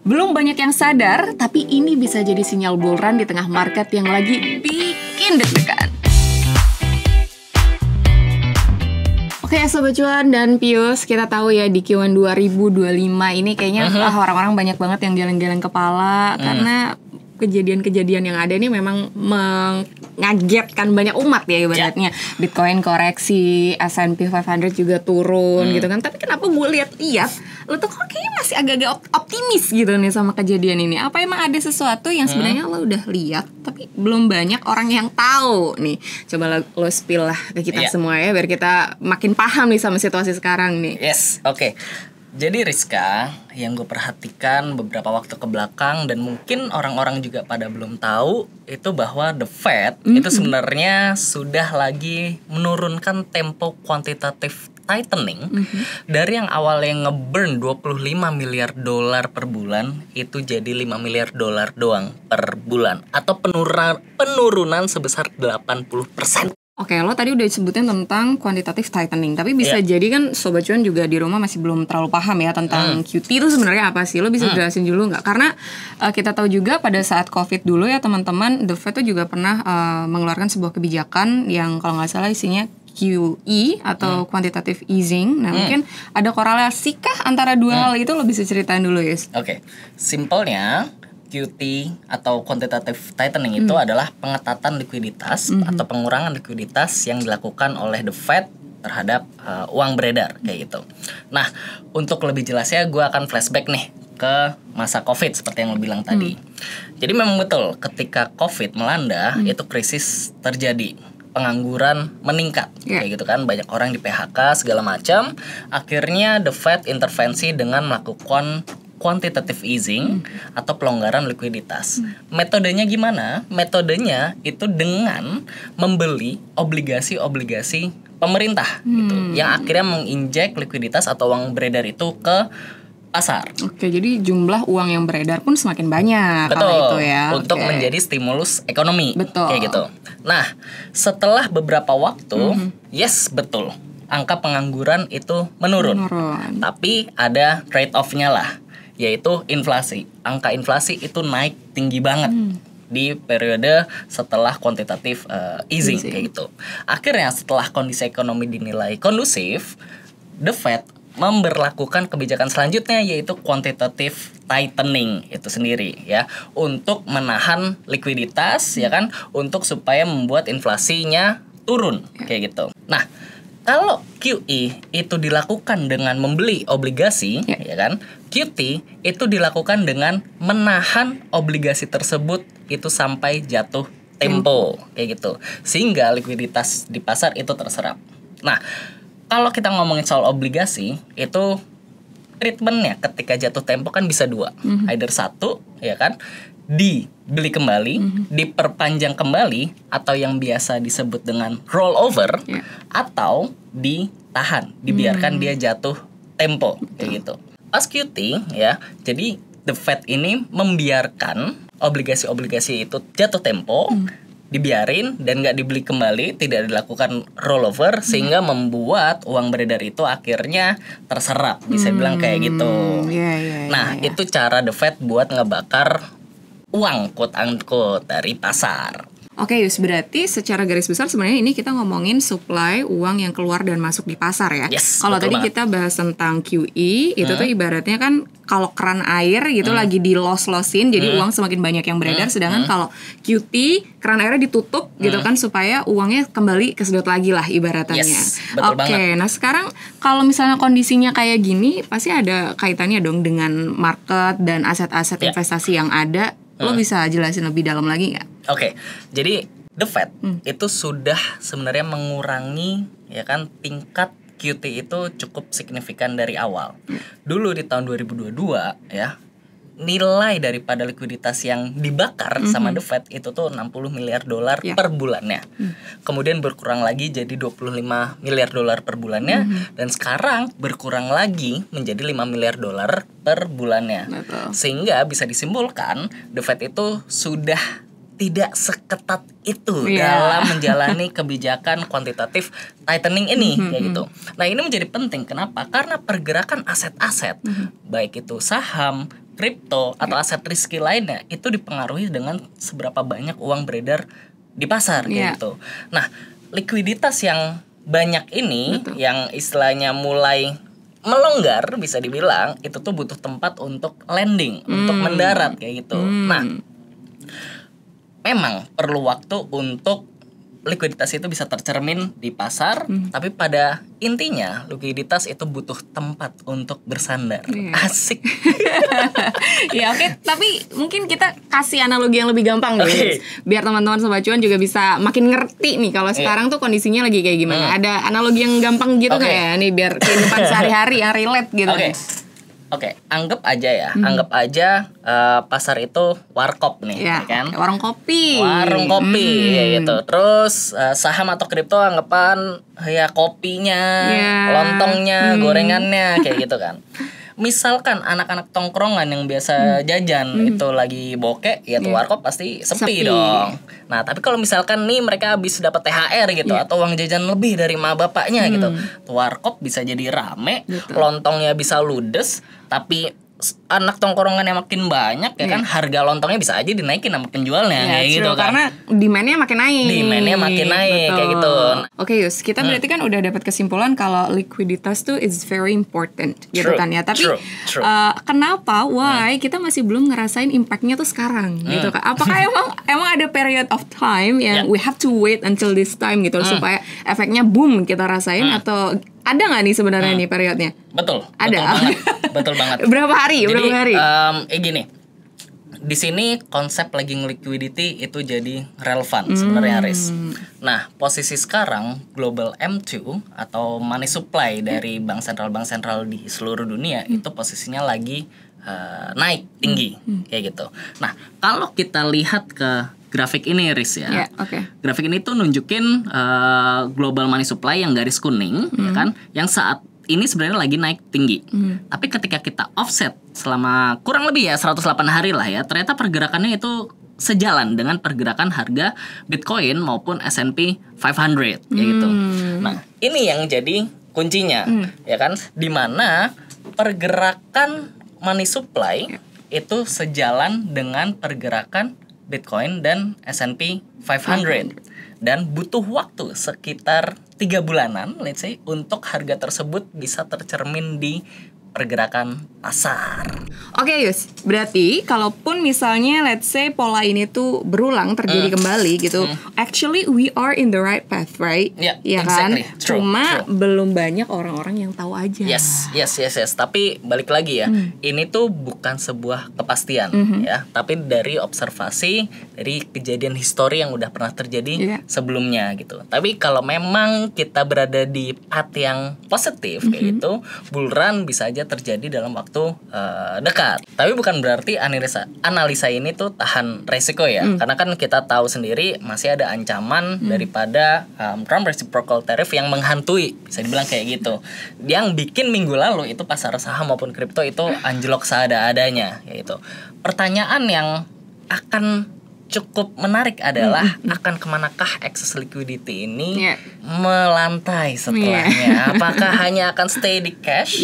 Belum banyak yang sadar, tapi ini bisa jadi sinyal bull run di tengah market yang lagi bikin deg-degan. Oke, Sobat Cuan dan Pius, kita tahu ya di Q1 2025 ini kayaknya orang-orang banyak banget yang geleng-geleng kepala karena kejadian-kejadian yang ada ini memang mengagetkan banyak umat ya ibaratnya. Bitcoin koreksi, S&P 500 juga turun gitu kan. Tapi kenapa gue lihat lo tuh kok kayaknya masih agak-agak optimis gitu nih sama kejadian ini. Apa emang ada sesuatu yang sebenarnya lo udah lihat tapi belum banyak orang yang tahu nih. Coba lo spill lah ke kita semua ya biar kita makin paham nih sama situasi sekarang nih. Yes, oke. Jadi Rizka, yang gue perhatikan beberapa waktu ke belakang dan mungkin orang-orang juga pada belum tahu itu bahwa The Fed itu sebenarnya sudah lagi menurunkan tempo quantitative tightening dari yang awalnya nge-burn 25 miliar dolar per bulan itu jadi 5 miliar dolar doang per bulan atau penurunan sebesar 80%. Oke, lo tadi udah sebutin tentang quantitative tightening, tapi bisa jadi kan Sobat Cuan juga di rumah masih belum terlalu paham ya tentang QT itu sebenarnya apa sih? Lo bisa jelasin dulu nggak? Karena kita tahu juga pada saat COVID dulu ya teman-teman, The Fed tuh juga pernah mengeluarkan sebuah kebijakan yang kalau nggak salah isinya QE atau quantitative easing. Nah mungkin ada korelasikah antara dua hal itu? Lo bisa ceritain dulu ya? Oke, simpelnya QT atau quantitative tightening itu adalah pengetatan likuiditas atau pengurangan likuiditas yang dilakukan oleh The Fed terhadap uang beredar kayak gitu. Nah, untuk lebih jelasnya gue akan flashback nih ke masa COVID seperti yang lo bilang tadi. Jadi memang betul ketika COVID melanda itu krisis terjadi. Pengangguran meningkat kayak gitu kan, banyak orang di PHK segala macam. Akhirnya The Fed intervensi dengan melakukan quantitative easing atau pelonggaran likuiditas. Metodenya gimana? Metodenya itu dengan membeli obligasi-obligasi pemerintah gitu, yang akhirnya menginjek likuiditas atau uang beredar itu ke pasar. Oke, jadi jumlah uang yang beredar pun semakin banyak. Betul, itu ya. untuk menjadi stimulus ekonomi. Betul. Kayak gitu. Nah, setelah beberapa waktu, yes betul, angka pengangguran itu menurun. Tapi ada trade-off-nya lah, yaitu inflasi. Angka inflasi itu naik tinggi banget di periode setelah quantitative easing kayak gitu. Akhirnya setelah kondisi ekonomi dinilai kondusif, The Fed memberlakukan kebijakan selanjutnya yaitu quantitative tightening itu sendiri ya, untuk menahan likuiditas ya kan, untuk supaya membuat inflasinya turun kayak gitu. Nah, kalau QE itu dilakukan dengan membeli obligasi, ya kan? QT itu dilakukan dengan menahan obligasi tersebut itu sampai jatuh tempo, kayak gitu. Sehingga likuiditas di pasar itu terserap. Nah, kalau kita ngomongin soal obligasi, itu treatmentnya ketika jatuh tempo kan bisa dua. Either satu, ya kan? Dibeli kembali, diperpanjang kembali, atau yang biasa disebut dengan rollover, atau ditahan, dibiarkan dia jatuh tempo kayak gitu. Pas QT ya, jadi The Fed ini membiarkan obligasi-obligasi itu jatuh tempo, dibiarin dan nggak dibeli kembali, tidak dilakukan rollover, sehingga membuat uang beredar itu akhirnya terserap, bisa bilang kayak gitu. Nah, itu cara The Fed buat ngebakar uang quote unquote dari pasar. Oke, Yus, berarti secara garis besar sebenarnya ini kita ngomongin supply uang yang keluar dan masuk di pasar ya. Kalau tadi kita bahas tentang QE, itu tuh ibaratnya kan kalau keran air gitu lagi di-los-losin, jadi uang semakin banyak yang beredar. Sedangkan kalau QT, keran airnya ditutup gitu kan supaya uangnya kembali kesedot lagi lah ibaratnya. Oke, nah sekarang kalau misalnya kondisinya kayak gini, pasti ada kaitannya dong dengan market dan aset-aset investasi yang ada. Lo bisa jelasin lebih dalam lagi nggak? Oke, jadi The Fed itu sudah sebenarnya mengurangi ya kan tingkat QT itu cukup signifikan dari awal. Dulu di tahun 2022 ya, nilai daripada likuiditas yang dibakar sama The Fed itu tuh 60 miliar dolar per bulannya. Kemudian berkurang lagi jadi 25 miliar dolar per bulannya, dan sekarang berkurang lagi menjadi 5 miliar dolar per bulannya. Sehingga bisa disimpulkan The Fed itu sudah tidak seketat itu dalam menjalani kebijakan quantitative tightening ini kayak gitu. Nah, ini menjadi penting. Kenapa? Karena pergerakan aset-aset baik itu saham, kripto atau aset risky lainnya itu dipengaruhi dengan seberapa banyak uang beredar di pasar kayak gitu. Nah, likuiditas yang banyak ini yang istilahnya mulai melonggar bisa dibilang itu tuh butuh tempat untuk landing, untuk mendarat kayak gitu. Nah, memang perlu waktu untuk likuiditas itu bisa tercermin di pasar, tapi pada intinya likuiditas itu butuh tempat untuk bersandar. Asik. Ya oke, tapi mungkin kita kasih analogi yang lebih gampang guys, biar teman-teman Sobat Cuan juga bisa makin ngerti nih kalau sekarang tuh kondisinya lagi kayak gimana. Ada analogi yang gampang gitu nggak ya nih biar kehidupan sehari-hari yang relate gitu. Oke, anggap aja ya, pasar itu warkop nih, ya kan? Warung kopi. Warung kopi, ya gitu. Terus saham atau kripto anggapan ya kopinya, lontongnya, gorengannya, kayak gitu kan. Misalkan anak-anak tongkrongan yang biasa jajan itu lagi bokek, ya tuh warkop pasti sepi dong. Nah, tapi kalau misalkan nih mereka habis dapat THR gitu atau uang jajan lebih dari emak bapaknya gitu, tuh warkop bisa jadi rame, lontongnya bisa ludes, tapi anak tongkrongan yang makin banyak ya kan harga lontongnya bisa aja dinaikin sama penjualnya kayak gitu kan. Karena demand-nya makin naik. Kayak gitu. Oke, Yus, kita berarti kan udah dapat kesimpulan kalau likuiditas tuh is very important gitu kan ya. Tapi kenapa kita masih belum ngerasain impactnya tuh sekarang gitu kan? Apakah emang ada period of time yang we have to wait until this time gitu supaya efeknya boom kita rasain atau ada nggak nih sebenarnya nih periodnya? Betul. Ada. Betul banget. Berapa hari? Gini. Di sini konsep lagging liquidity itu jadi relevan sebenarnya, Riz. Nah, posisi sekarang global M2 atau money supply dari bank sentral di seluruh dunia itu posisinya lagi naik tinggi kayak gitu. Nah, kalau kita lihat ke grafik ini, Riz ya. Grafik ini tuh nunjukin global money supply yang garis kuning, ya kan, yang saat ini sebenarnya lagi naik tinggi. Tapi ketika kita offset selama kurang lebih ya 108 hari lah ya, ternyata pergerakannya itu sejalan dengan pergerakan harga Bitcoin maupun S&P 500 ya gitu. Nah, ini yang jadi kuncinya, ya kan, di mana pergerakan money supply itu sejalan dengan pergerakan Bitcoin dan S&P 500 dan butuh waktu sekitar 3 bulanan let's say untuk harga tersebut bisa tercermin di pergerakan pasar. Oke, Yus, berarti kalaupun misalnya let's say pola ini tuh berulang terjadi kembali gitu, actually we are in the right path, right? Ya exactly. Kan? Cuma belum banyak orang-orang yang tahu aja. Yes. Tapi balik lagi ya, ini tuh bukan sebuah kepastian ya, tapi dari observasi dari kejadian histori yang udah pernah terjadi sebelumnya gitu. Tapi kalau memang kita berada di path yang positif kayak gitu, bull run bisa aja terjadi dalam waktu dekat. Tapi bukan berarti analisa ini tuh tahan resiko ya. Karena kan kita tahu sendiri masih ada ancaman daripada Trump reciprocal tariff yang menghantui, bisa dibilang kayak gitu. Yang bikin minggu lalu itu pasar saham maupun kripto itu anjlok seada-adanya gitu. Pertanyaan yang akan cukup menarik adalah akan kemanakah excess liquidity ini melantai setelahnya? Apakah hanya akan stay di cash?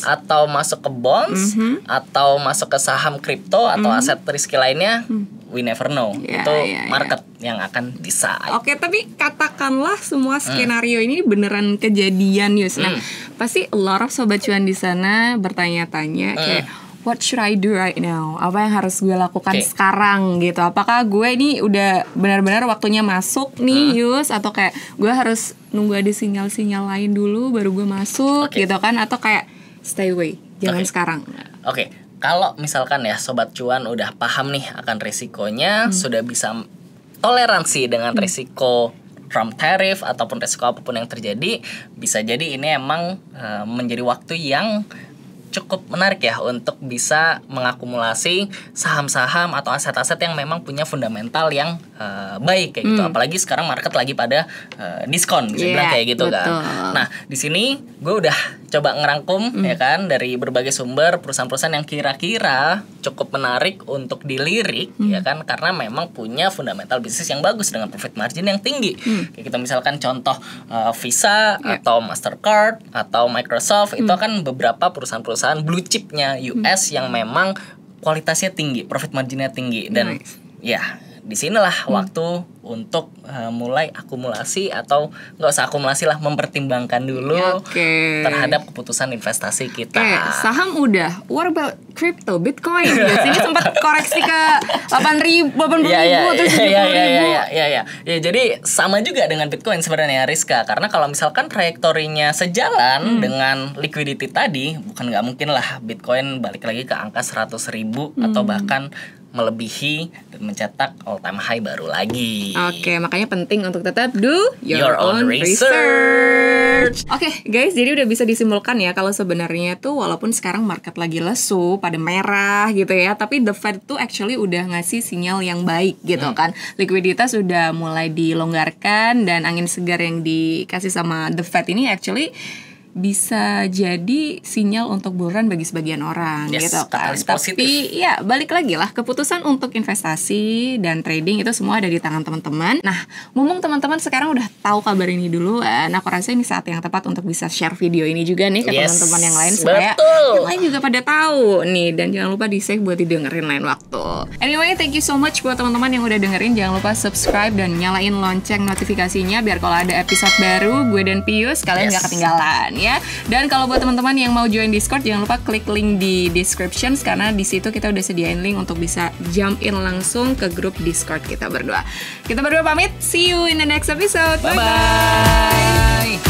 Atau masuk ke bonds? Atau masuk ke saham kripto atau aset risky lainnya? We never know. Itu market yang akan decide. Oke, tapi katakanlah semua skenario ini beneran kejadian, Yus. Nah, pasti a lot of Sobat Cuan di sana bertanya-tanya kayak what should I do right now? Apa yang harus gue lakukan sekarang gitu? Apakah gue ini udah benar-benar waktunya masuk nih, Yus? Atau kayak gue harus nunggu ada sinyal-sinyal lain dulu baru gue masuk gitu kan? Atau kayak stay away, jangan sekarang. Kalau misalkan ya Sobat Cuan udah paham nih akan resikonya, sudah bisa toleransi dengan resiko Trump tariff ataupun resiko apapun yang terjadi, bisa jadi ini emang menjadi waktu yang cukup menarik ya untuk bisa mengakumulasi saham-saham atau aset-aset yang memang punya fundamental yang baik kayak gitu. Apalagi sekarang market lagi pada diskon, bisa bilang kayak gitu kan. Nah, di sini gue udah coba ngerangkum ya kan dari berbagai sumber perusahaan-perusahaan yang kira-kira cukup menarik untuk dilirik ya kan, karena memang punya fundamental bisnis yang bagus dengan profit margin yang tinggi. Kayak gitu misalkan contoh Visa atau Mastercard atau Microsoft itu kan beberapa perusahaan-perusahaan blue chipnya US yang memang kualitasnya tinggi, profit marginnya tinggi, dan ya disinilah waktu untuk mulai akumulasi, atau nggak usah akumulasi lah, mempertimbangkan dulu terhadap keputusan investasi kita. Saham udah, what about crypto, Bitcoin? Biasanya sempat koreksi ke 8.000, 80.000 terus 70.000. Ya, jadi sama juga dengan Bitcoin sebenarnya, Rizka, karena kalau misalkan trajektorinya sejalan dengan liquidity tadi, bukan nggak mungkin lah Bitcoin balik lagi ke angka 100.000 atau bahkan melebihi dan mencetak all time high baru lagi. Oke, makanya penting untuk tetap do your own research. Oke, guys, jadi udah bisa disimpulkan ya kalau sebenarnya tuh walaupun sekarang market lagi lesu, pada merah gitu ya, tapi the Fed tuh actually udah ngasih sinyal yang baik gitu kan. Likuiditas udah mulai dilonggarkan, dan angin segar yang dikasih sama the Fed ini actually bisa jadi sinyal untuk buruan bagi sebagian orang gitu kan. Tapi ya balik lagi lah, keputusan untuk investasi dan trading itu semua ada di tangan teman-teman. Nah, mumpung teman-teman sekarang udah tahu kabar ini dulu, nah aku rasa ini saat yang tepat untuk bisa share video ini juga nih ke teman-teman yang lain, supaya yang lain juga pada tahu nih. Dan jangan lupa di-save buat didengerin lain waktu. Anyway, thank you so much buat teman-teman yang udah dengerin. Jangan lupa subscribe dan nyalain lonceng notifikasinya biar kalau ada episode baru gue dan Pius kalian gak ketinggalan ya. Dan kalau buat teman-teman yang mau join Discord, jangan lupa klik link di description, karena di situ kita udah sediain link untuk bisa jump in langsung ke grup Discord kita berdua. Kita berdua pamit, see you in the next episode. Bye bye.